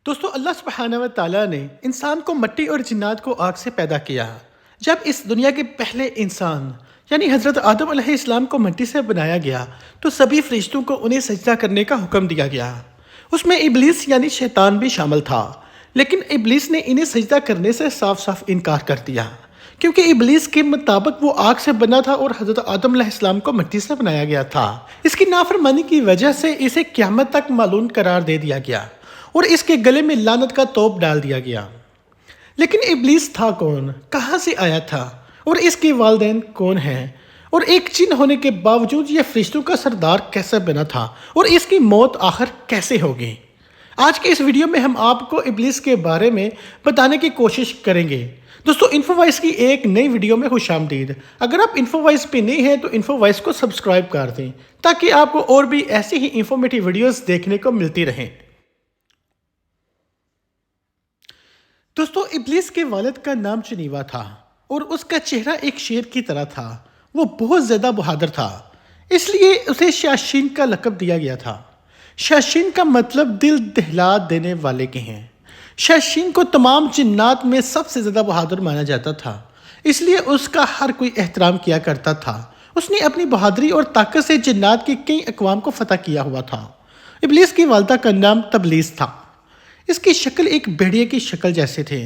دوستو اللہ سبحانہ و تعالیٰ نے انسان کو مٹی اور جنات کو آگ سے پیدا کیا۔ جب اس دنیا کے پہلے انسان یعنی حضرت آدم علیہ السلام کو مٹی سے بنایا گیا تو سبھی فرشتوں کو انہیں سجدہ کرنے کا حکم دیا گیا۔ اس میں ابلیس یعنی شیطان بھی شامل تھا، لیکن ابلیس نے انہیں سجدہ کرنے سے صاف صاف انکار کر دیا، کیونکہ ابلیس کے مطابق وہ آگ سے بنا تھا اور حضرت آدم علیہ السلام کو مٹی سے بنایا گیا تھا۔ اس کی نافرمانی کی وجہ سے اسے قیامت تک ملعون قرار دے دیا گیا اور اس کے گلے میں لعنت کا توپ ڈال دیا گیا۔ لیکن ابلیس تھا کون، کہاں سے آیا تھا اور اس کے والدین کون ہیں، اور ایک جن ہونے کے باوجود یہ فرشتوں کا سردار کیسے بنا تھا اور اس کی موت آخر کیسے ہوگی؟ آج کے اس ویڈیو میں ہم آپ کو ابلیس کے بارے میں بتانے کی کوشش کریں گے۔ دوستو انفو وائس کی ایک نئی ویڈیو میں خوش آمدید۔ اگر آپ انفو وائس پہ نہیں ہیں تو انفو وائس کو سبسکرائب کر دیں تاکہ آپ کو اور بھی ایسی ہی انفارمیٹیو ویڈیوز دیکھنے کو ملتی رہیں۔ دوستو ابلیس کے والد کا نام چنیوا تھا اور اس کا چہرہ ایک شیر کی طرح تھا۔ وہ بہت زیادہ بہادر تھا، اس لیے اسے شیاطین کا لقب دیا گیا تھا۔ شیاطین کا مطلب دل دہلا دینے والے کے ہیں۔ شیاطین کو تمام جنات میں سب سے زیادہ بہادر مانا جاتا تھا، اس لیے اس کا ہر کوئی احترام کیا کرتا تھا۔ اس نے اپنی بہادری اور طاقت سے جنات کے کئی اقوام کو فتح کیا ہوا تھا۔ ابلیس کی والدہ کا نام تبلیس تھا۔ اس کی شکل ایک بھیڑیے کی شکل جیسے تھے۔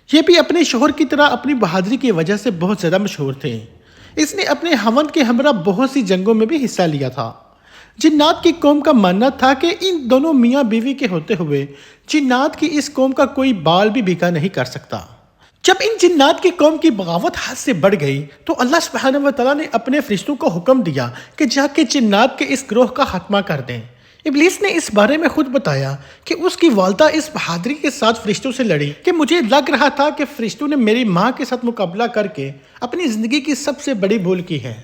یہ بھی اپنے شوہر کی طرح اپنی بہادری کی وجہ سے بہت زیادہ مشہور تھے۔ اس نے اپنے ہمن کے ہمراہ بہت سی جنگوں میں بھی حصہ لیا تھا۔ جنات کی قوم کا ماننا تھا کہ ان دونوں میاں بیوی کے ہوتے ہوئے جنات کی اس قوم کا کوئی بال بھی بیکا نہیں کر سکتا۔ جب ان جنات کی قوم کی بغاوت حد سے بڑھ گئی تو اللہ سبحانہ و تعالیٰ نے اپنے فرشتوں کو حکم دیا کہ جا کے جنات کے اس گروہ کا خاتمہ کر دیں۔ ابلیس نے اس بارے میں خود بتایا کہ اس کی والدہ اس بہادری کے ساتھ فرشتوں سے لڑی کہ مجھے لگ رہا تھا کہ فرشتوں نے میری ماں کے ساتھ مقابلہ کر کے اپنی زندگی کی سب سے بڑی بھول کی ہے،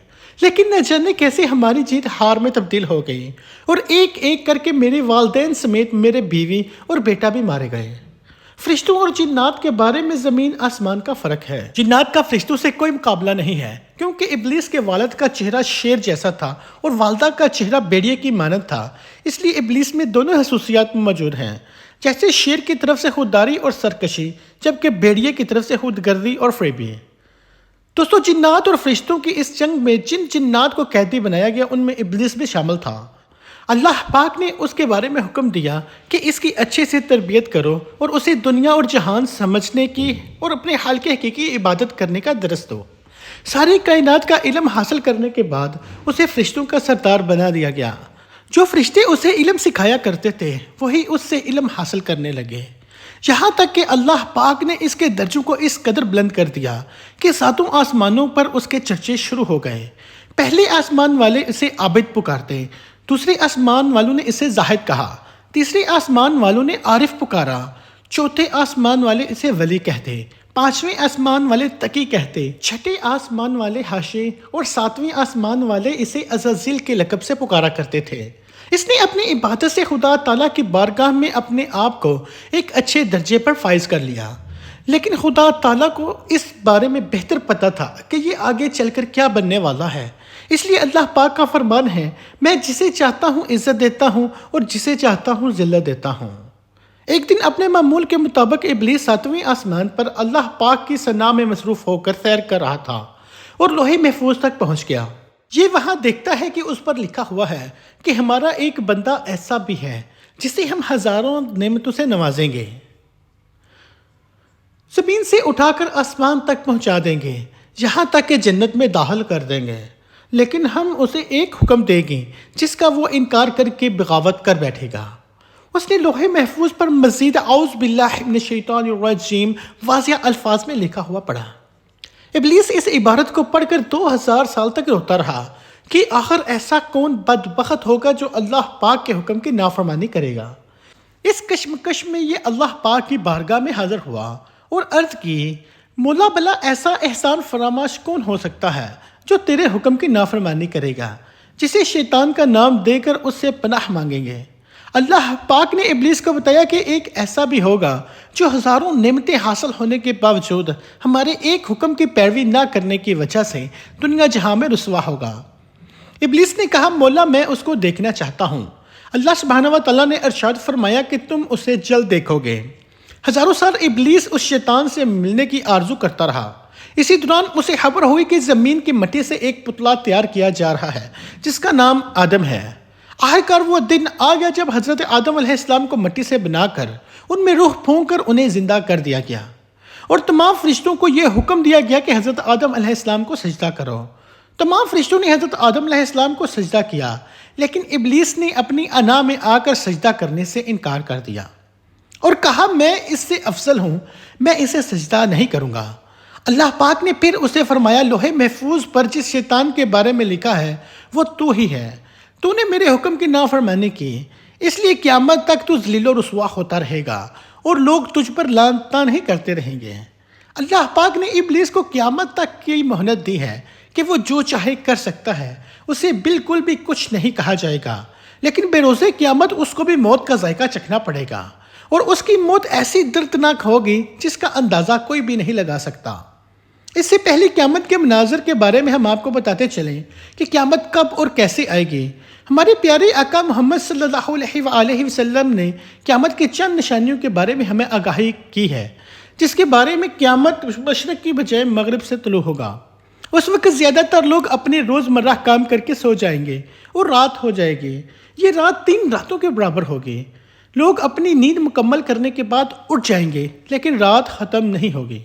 لیکن نہ جانے کیسے ہماری جیت ہار میں تبدیل ہو گئی اور ایک ایک کر کے میرے والدین سمیت میرے بیوی اور بیٹا بھی مارے گئے۔ فرشتوں اور جنات کے بارے میں زمین آسمان کا فرق ہے۔ جنات کا فرشتوں سے کوئی مقابلہ نہیں ہے، کیونکہ ابلیس کے والد کا چہرہ شیر جیسا تھا اور والدہ کا چہرہ بھیڑیے کی مانند تھا، اس لیے ابلیس میں دونوں خصوصیات موجود ہیں، جیسے شیر کی طرف سے خودداری اور سرکشی، جبکہ بھیڑیے کی طرف سے خود گردی اور فریبی۔ دوستو جنات اور فرشتوں کی اس جنگ میں جن جنات کو قیدی بنایا گیا ان میں ابلیس بھی شامل تھا۔ اللہ پاک نے اس کے بارے میں حکم دیا کہ اس کی اچھے سے تربیت کرو اور اسے دنیا اور جہان سمجھنے کی اور اپنے حال کے حقیقی عبادت کرنے کا درس دو۔ ساری کائنات کا علم حاصل کرنے کے بعد اسے فرشتوں کا سردار بنا دیا گیا۔ جو فرشتے اسے علم سکھایا کرتے تھے وہی اس سے علم حاصل کرنے لگے، یہاں تک کہ اللہ پاک نے اس کے درجوں کو اس قدر بلند کر دیا کہ ساتوں آسمانوں پر اس کے چرچے شروع ہو گئے۔ پہلے آسمان والے اسے عابد پکارتے، دوسرے آسمان والوں نے اسے زاہد کہا، تیسرے آسمان والوں نے عارف پکارا، چوتھے آسمان والے اسے ولی کہتے، پانچویں آسمان والے تقی کہتے، چھٹے آسمان والے حاشی اور ساتویں آسمان والے اسے عزازیل کے لقب سے پکارا کرتے تھے۔ اس نے اپنی عبادت سے خدا تعالیٰ کی بارگاہ میں اپنے آپ کو ایک اچھے درجے پر فائز کر لیا، لیکن خدا تعالیٰ کو اس بارے میں بہتر پتہ تھا کہ یہ آگے چل کر کیا بننے والا ہے، اس لیے اللہ پاک کا فرمان ہے، میں جسے چاہتا ہوں عزت دیتا ہوں اور جسے چاہتا ہوں ذلت دیتا ہوں۔ ایک دن اپنے معمول کے مطابق ابلیس ساتویں آسمان پر اللہ پاک کی ثنا میں مصروف ہو کر سیر کر رہا تھا اور لوح محفوظ تک پہنچ گیا۔ یہ وہاں دیکھتا ہے کہ اس پر لکھا ہوا ہے کہ ہمارا ایک بندہ ایسا بھی ہے جسے ہم ہزاروں نعمتوں سے نوازیں گے، زمین سے اٹھا کر آسمان تک پہنچا دیں گے، یہاں تک کہ جنت میں داخل کر دیں گے، لیکن ہم اسے ایک حکم دیں گے جس کا وہ انکار کر کے بغاوت کر بیٹھے گا۔ اس نے لوح محفوظ پر مزید اعوذ باللہ من الشیطان الرجیم واضح الفاظ میں لکھا ہوا پڑھا۔ ابلیس اس عبارت کو پڑھ کر 2000 سال تک روتا رہا کہ آخر ایسا کون بدبخت ہوگا جو اللہ پاک کے حکم کی نافرمانی کرے گا۔ اس کشمکش میں یہ اللہ پاک کی بارگاہ میں حاضر ہوا اور عرض کی، مولا بلا ایسا احسان فراموش کون ہو سکتا ہے جو تیرے حکم کی نافرمانی کرے گا، جسے شیطان کا نام دے کر اس سے پناہ مانگیں گے۔ اللہ پاک نے ابلیس کو بتایا کہ ایک ایسا بھی ہوگا جو ہزاروں نعمتیں حاصل ہونے کے باوجود ہمارے ایک حکم کی پیروی نہ کرنے کی وجہ سے دنیا جہاں میں رسوا ہوگا۔ ابلیس نے کہا، مولا میں اس کو دیکھنا چاہتا ہوں۔ اللہ سبحانہ و تعالیٰ نے ارشاد فرمایا کہ تم اسے جلد دیکھو گے۔ ہزاروں سال ابلیس اس شیطان سے ملنے کی آرزو کرتا رہا۔ اسی دوران اسے خبر ہوئی کہ زمین کی مٹی سے ایک پتلا تیار کیا جا رہا ہے جس کا نام آدم ہے۔ آخرکار وہ دن آ گیا جب حضرت آدم علیہ السلام کو مٹی سے بنا کر ان میں روح پھونک کر انہیں زندہ کر دیا گیا، اور تمام فرشتوں کو یہ حکم دیا گیا کہ حضرت آدم علیہ السلام کو سجدہ کرو۔ تمام فرشتوں نے حضرت آدم علیہ السلام کو سجدہ کیا، لیکن ابلیس نے اپنی انا میں آ کر سجدہ کرنے سے انکار کر دیا اور کہا میں اس سے افضل ہوں، میں اسے سجدہ نہیں کروں گا۔ اللہ پاک نے پھر اسے فرمایا لوح محفوظ پر جس شیطان کے بارے میں لکھا ہے وہ تو ہی ہے، تو نے میرے حکم کی نافرمانی کی، اس لیے قیامت تک تو ذلیل و رسوا ہوتا رہے گا اور لوگ تجھ پر لعن طعن کرتے رہیں گے۔ اللہ پاک نے ابلیس کو قیامت تک کی مہلت دی ہے کہ وہ جو چاہے کر سکتا ہے، اسے بالکل بھی کچھ نہیں کہا جائے گا، لیکن بے روز قیامت اس کو بھی موت کا ذائقہ چکھنا پڑے گا، اور اس کی موت ایسی دردناک ہوگی جس کا اندازہ کوئی بھی نہیں لگا سکتا۔ اس سے پہلے قیامت کے مناظر کے بارے میں ہم آپ کو بتاتے چلیں کہ قیامت کب اور کیسے آئے گی۔ ہمارے پیارے آقا محمد صلی اللہ علیہ وآلہ وسلم نے قیامت کی چند نشانیوں کے بارے میں ہمیں آگاہی کی ہے، جس کے بارے میں قیامت مشرق کی بجائے مغرب سے طلوع ہوگا۔ اس وقت زیادہ تر لوگ اپنے روزمرہ کام کر کے سو جائیں گے اور رات ہو جائے گی۔ یہ رات 3 راتوں کے برابر ہوگی۔ لوگ اپنی نیند مکمل کرنے کے بعد اٹھ جائیں گے، لیکن رات ختم نہیں ہوگی۔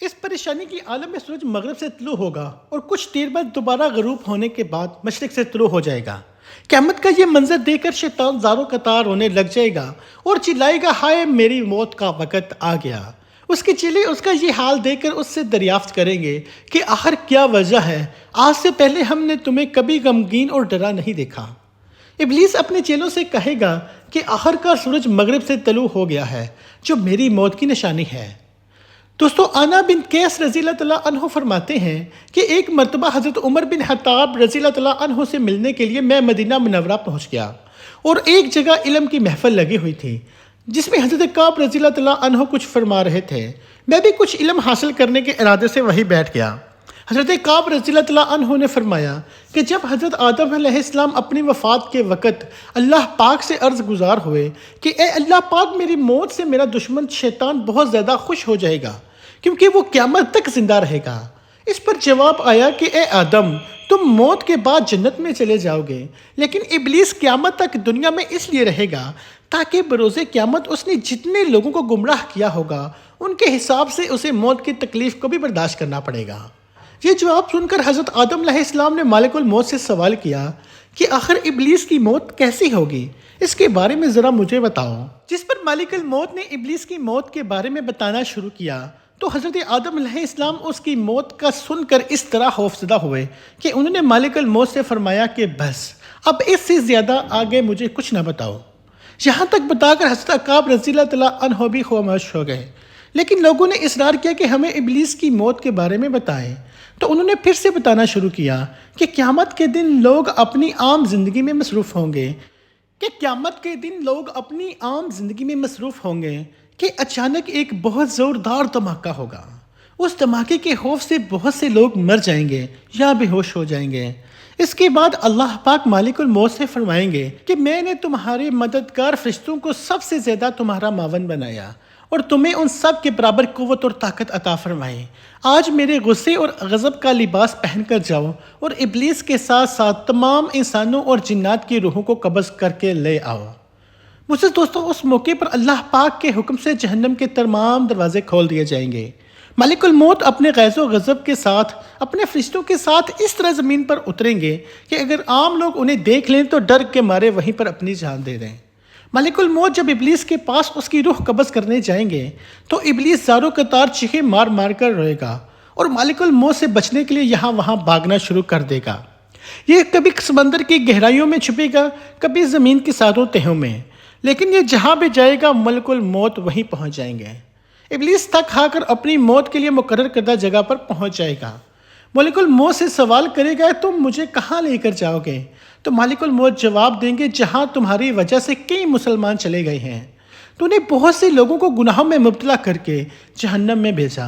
اس پریشانی کی عالم میں سورج مغرب سے طلوع ہوگا اور کچھ دیر بعد دوبارہ غروب ہونے کے بعد مشرق سے طلوع ہو جائے گا۔ قیامت کا یہ منظر دیکھ کر شیطان زاروں قطار رونے لگ جائے گا اور چلائے گا ہائے میری موت کا وقت آ گیا۔ اس کے چیلے اس کا یہ حال دیکھ کر اس سے دریافت کریں گے کہ آخر کیا وجہ ہے، آج سے پہلے ہم نے تمہیں کبھی غمگین اور ڈرا نہیں دیکھا۔ ابلیس اپنے چیلوں سے کہے گا کہ آخر کا سورج مغرب سے طلوع ہو گیا ہے، جو میری موت کی نشانی ہے۔ دوستو، آنا بن قیس رضی اللہ تعالیٰ عنہ فرماتے ہیں کہ ایک مرتبہ حضرت عمر بن خطاب رضی اللہ تعالیٰ عنہ سے ملنے کے لیے میں مدینہ منورہ پہنچ گیا، اور ایک جگہ علم کی محفل لگی ہوئی تھی جس میں حضرت کعب رضی اللہ تعالیٰ عنہ کچھ فرما رہے تھے۔ میں بھی کچھ علم حاصل کرنے کے ارادے سے وہیں بیٹھ گیا۔ حضرت کعب رضی اللہ تعالیٰ عنہ نے فرمایا کہ جب حضرت آدم علیہ السلام اپنی وفات کے وقت اللہ پاک سے عرض گزار ہوئے کہ اے اللہ پاک، میری موت سے میرا دشمن شیطان بہت زیادہ خوش ہو جائے گا کیونکہ وہ قیامت تک زندہ رہے گا۔ اس پر جواب آیا کہ اے آدم، تم موت کے بعد جنت میں چلے جاؤ گے، لیکن ابلیس قیامت تک دنیا میں اس لیے رہے گا تاکہ بروز قیامت اس نے جتنے لوگوں کو گمراہ کیا ہوگا ان کے حساب سے اسے موت کی تکلیف کو بھی برداشت کرنا پڑے گا۔ یہ جواب سن کر حضرت آدم علیہ السلام نے مالک الموت سے سوال کیا کہ آخر ابلیس کی موت کیسی ہوگی، اس کے بارے میں ذرا مجھے بتاؤ۔ جس پر مالک الموت نے ابلیس کی موت کے بارے میں بتانا شروع کیا تو حضرت آدم علیہ السلام اس کی موت کا سن کر اس طرح خوفزدہ ہوئے کہ انہوں نے مالک الموت سے فرمایا کہ بس اب اس سے زیادہ آگے مجھے کچھ نہ بتاؤ۔ یہاں تک بتا کر حضرت کعب رضی اللہ تعالیٰ عنہ بھی خاموش ہو گئے، لیکن لوگوں نے اصرار کیا کہ ہمیں ابلیس کی موت کے بارے میں بتائیں، تو انہوں نے پھر سے بتانا شروع کیا کہ قیامت کے دن لوگ اپنی عام زندگی میں مصروف ہوں گے کہ اچانک ایک بہت زوردار دھماکہ ہوگا۔ اس دھماکے کے خوف سے بہت سے لوگ مر جائیں گے یا بے ہوش ہو جائیں گے۔ اس کے بعد اللہ پاک مالک الموت سے فرمائیں گے کہ میں نے تمہارے مددگار فرشتوں کو سب سے زیادہ تمہارا معاون بنایا اور تمہیں ان سب کے برابر قوت اور طاقت عطا فرمائی۔ آج میرے غصے اور غضب کا لباس پہن کر جاؤ اور ابلیس کے ساتھ ساتھ تمام انسانوں اور جنات کی روحوں کو قبض کر کے لے آؤ۔ مجھے دوستوں، اس موقع پر اللہ پاک کے حکم سے جہنم کے تمام دروازے کھول دیے جائیں گے۔ ملک الموت اپنے غیظ و غضب کے ساتھ اپنے فرشتوں کے ساتھ اس طرح زمین پر اتریں گے کہ اگر عام لوگ انہیں دیکھ لیں تو ڈر کے مارے وہیں پر اپنی جان دے دیں۔ ملک الموت جب ابلیس کے پاس اس کی روح قبض کرنے جائیں گے تو ابلیس زاروں قطار چیخیں مار مار کر روئے گا اور ملک الموت سے بچنے کے لیے یہاں وہاں بھاگنا شروع کر دے گا۔ یہ کبھی سمندر کی گہرائیوں میں چھپے گا، کبھی زمین کی ساتوں تہوں میں، لیکن یہ جہاں بھی جائے گا ملک الموت وہیں پہنچ جائیں گے۔ ابلیس تھک ہار کر اپنی موت کے لیے مقرر کردہ جگہ پر پہنچ جائے گا۔ ملک الموت سے سوال کرے گا تم مجھے کہاں لے کر جاؤ گے؟ تو مالک الموت جواب دیں گے جہاں تمہاری وجہ سے کئی مسلمان چلے گئے ہیں۔ تو نے بہت سے لوگوں کو گناہوں میں مبتلا کر کے جہنم میں بھیجا،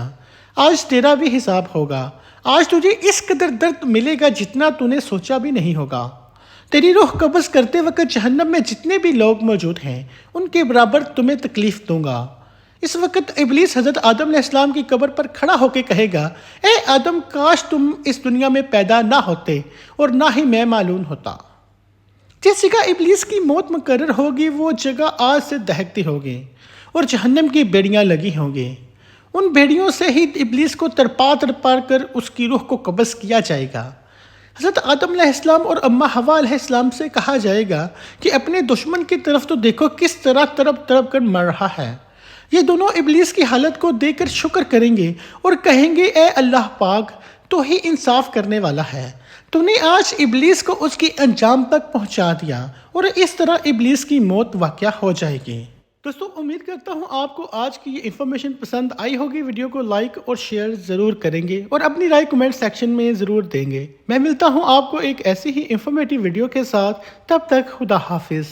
آج تیرا بھی حساب ہوگا۔ آج تجھے اس قدر درد ملے گا جتنا تو نے سوچا بھی نہیں ہوگا۔ تیری روح قبض کرتے وقت جہنم میں جتنے بھی لوگ موجود ہیں ان کے برابر تمہیں تکلیف دوں گا۔ اس وقت ابلیس حضرت آدم علیہ السلام کی قبر پر کھڑا ہو کے کہے گا، اے آدم، کاش تم اس دنیا میں پیدا نہ ہوتے اور نہ ہی میں معلوم ہوتا۔ جس جگہ ابلیس کی موت مقرر ہوگی وہ جگہ آگ سے دہکتی ہوگی اور جہنم کی بیڑیاں لگی ہوں گی۔ ان بیڑیوں سے ہی ابلیس کو تڑپا تڑپا کر اس کی روح کو قبض کیا جائے گا۔ حضرت آدم علیہ السلام اور اماں حوا علیہ السلام سے کہا جائے گا کہ اپنے دشمن کی طرف تو دیکھو کس طرح تڑپ تڑپ کر مر رہا ہے۔ یہ دونوں ابلیس کی حالت کو دیکھ کر شکر کریں گے اور کہیں گے، اے اللہ پاک، تو ہی انصاف کرنے والا ہے۔ تو نے آج ابلیس کو اس کی انجام تک پہنچا دیا اور اس طرح ابلیس کی موت واقع ہو جائے گی۔ دوستو، امید کرتا ہوں آپ کو آج کی یہ انفارمیشن پسند آئی ہوگی۔ ویڈیو کو لائک اور شیئر ضرور کریں گے اور اپنی رائے کمنٹ سیکشن میں ضرور دیں گے۔ میں ملتا ہوں آپ کو ایک ایسی ہی انفارمیٹیو ویڈیو کے ساتھ، تب تک خدا حافظ۔